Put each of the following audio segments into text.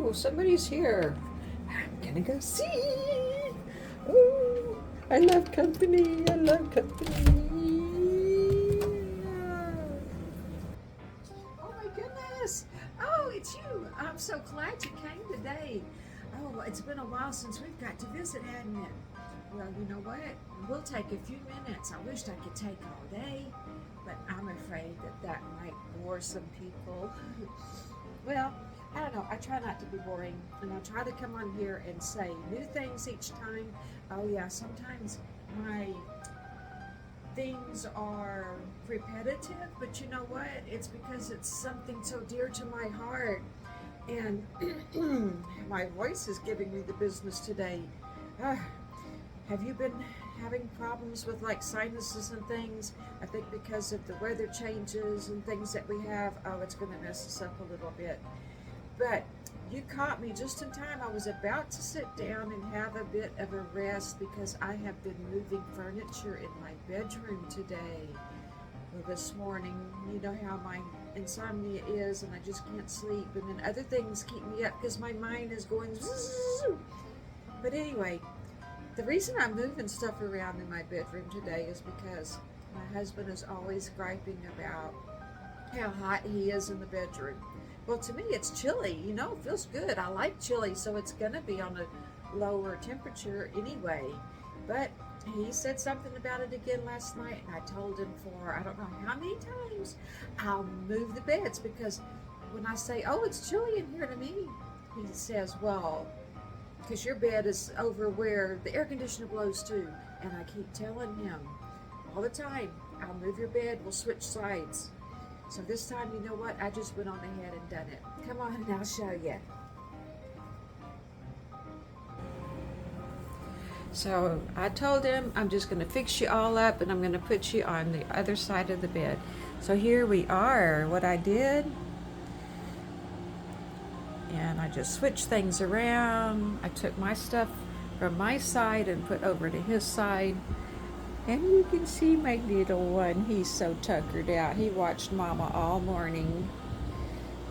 Oh, somebody's here. I'm gonna go see. Oh, I love company. I love company. Oh my goodness. Oh, it's you. I'm so glad you came today. Oh, it's been a while since we've got to visit, hadn't it? Well, you know what? We'll take a few minutes. I wished I could take all day, but I'm afraid that might bore some people. Well, I don't know. I try not to be boring, and I try to come on here and say new things each time. Oh yeah, sometimes my things are repetitive, but you know what? It's because it's something so dear to my heart. And my voice is giving me the business today. Ah, have you been having problems with like sinuses and things? I think because of the weather changes and things that we have, oh, it's going to mess us up a little bit. But you caught me just in time. I was about to sit down and have a bit of a rest because I have been moving furniture in my bedroom today. Well, this morning, you know how my insomnia is, and I just can't sleep, and then other things keep me up because my mind is going zzz. But anyway, the reason I'm moving stuff around in my bedroom today is because my husband is always griping about how hot he is in the bedroom. Well, to me, it's chilly. You know, it feels good. I like chili, so it's going to be on a lower temperature anyway. But he said something about it again last night, and I told him for I don't know how many times I'll move the beds because when I say, oh, it's chilly in here to me, he says, well, because your bed is over where the air conditioner blows to. And I keep telling him all the time, I'll move your bed, we'll switch sides. So this time, you know what? I just went on ahead and done it. Come on, and I'll show you. So I told him I'm just going to fix you all up and I'm going to put you on the other side of the bed. So here we are. What I did, and I just switched things around. I took my stuff from my side and put over to his side. And you can see my little one. He's so tuckered out. He watched Mama all morning.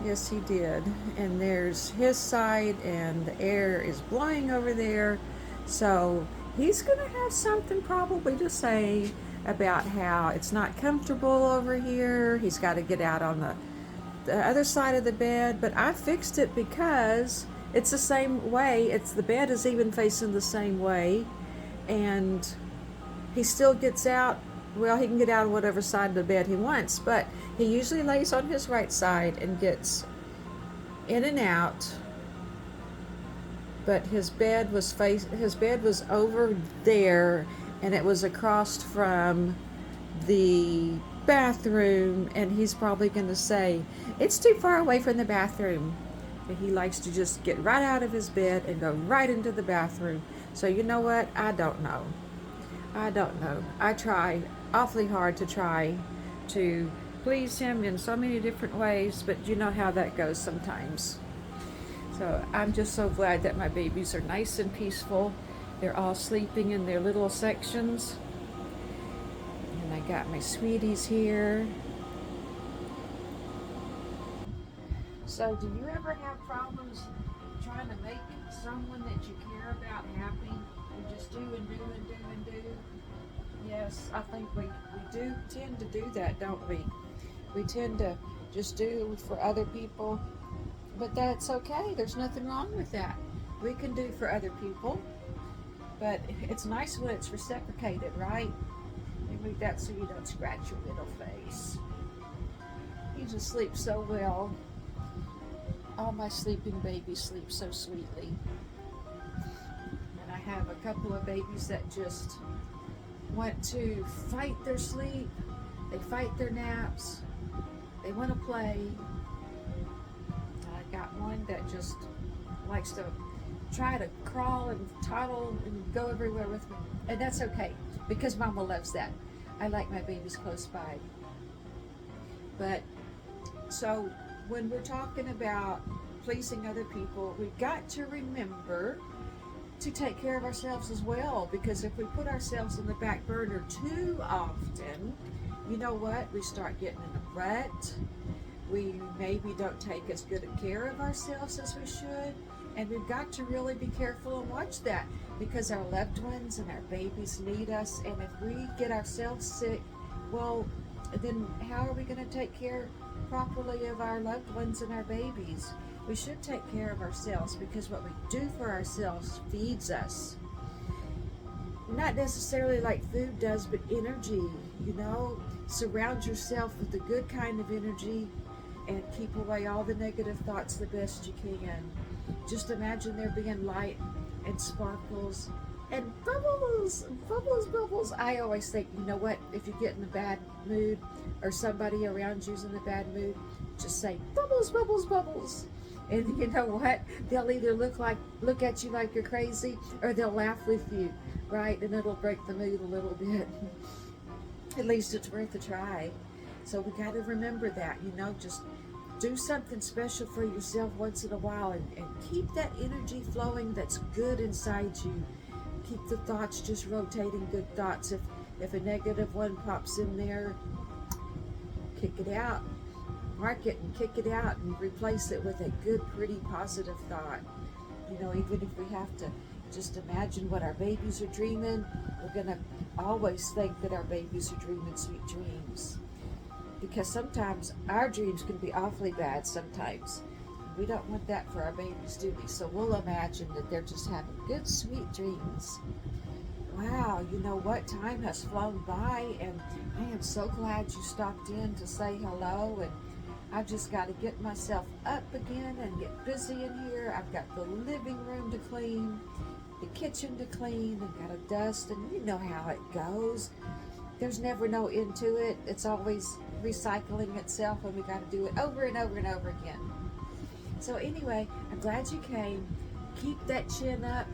Yes, he did. And there's his side, and the air is blowing over there. So he's going to have something probably to say about how it's not comfortable over here. He's got to get out on the other side of the bed. But I fixed it because it's the same way. It's the bed is even facing the same way. And he still gets out. Well, he can get out of whatever side of the bed he wants, but he usually lays on his right side and gets in and out. But his bed was over there, and it was across from the bathroom, and he's probably going to say it's too far away from the bathroom. But he likes to just get right out of his bed and go right into the bathroom. So you know what? I don't know. I try awfully hard to try to please him in so many different ways, but you know how that goes sometimes. So I'm just so glad that my babies are nice and peaceful. They're all sleeping in their little sections. And I got my sweeties here. So do you ever have problems trying to make someone that you care about happy? You just do and do and do and do? Yes, I think we do tend to do that, don't we? We tend to just do for other people, but that's okay. There's nothing wrong with that. We can do for other people, but it's nice when it's reciprocated, right? Maybe that's so you don't scratch your little face. You just sleep so well. All my sleeping babies sleep so sweetly. And I have a couple of babies that just want to fight their sleep. They fight their naps. They want to play. I got one that just likes to try to crawl and toddle and go everywhere with me. And that's okay, because Mama loves that. I like my babies close by. But so when we're talking about pleasing other people, we've got to remember to take care of ourselves as well, because if we put ourselves on the back burner too often, you know what? We start getting in a rut. We maybe don't take as good a care of ourselves as we should. And we've got to really be careful and watch that, because our loved ones and our babies need us. And if we get ourselves sick, well, then how are we going to take care properly of our loved ones and our babies? We should take care of ourselves, because what we do for ourselves feeds us. Not necessarily like food does, but energy. Surround yourself with the good kind of energy and keep away all the negative thoughts the best you can. Just imagine there being light and sparkles and bubbles, bubbles, bubbles. I always think, you know what, if you get in a bad mood or somebody around you's in a bad mood, just say bubbles, bubbles, bubbles. And you know what? They'll either look at you like you're crazy, or they'll laugh with you, right? And it'll break the mood a little bit. At least it's worth a try. So we got to remember that, just do something special for yourself once in a while, and keep that energy flowing that's good inside you. Keep the thoughts just rotating, good thoughts. If a negative one pops in there, kick it out. Mark it and kick it out and replace it with a good, pretty, positive thought. Even if we have to just imagine what our babies are dreaming, we're going to always think that our babies are dreaming sweet dreams. Because sometimes our dreams can be awfully bad sometimes. We don't want that for our babies, do we? So we'll imagine that they're just having good, sweet dreams. Wow, you know what? Time has flown by, and I am so glad you stopped in to say hello. And I've just got to get myself up again and get busy in here. I've got the living room to clean, the kitchen to clean, I've got to dust, and you know how it goes. There's never no end to it. It's always recycling itself, and we got to do it over and over and over again. So anyway, I'm glad you came. Keep that chin up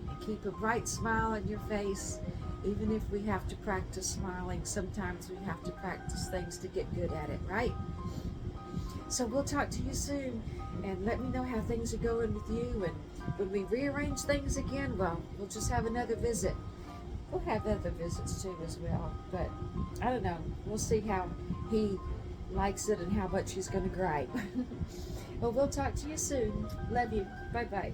and keep a bright smile on your face. Even if we have to practice smiling, sometimes we have to practice things to get good at it, right? So we'll talk to you soon, and let me know how things are going with you. And when we rearrange things again, well, we'll just have another visit. We'll have other visits too as well, but I don't know. We'll see how he likes it and how much he's going to gripe. Well, we'll talk to you soon. Love you. Bye-bye.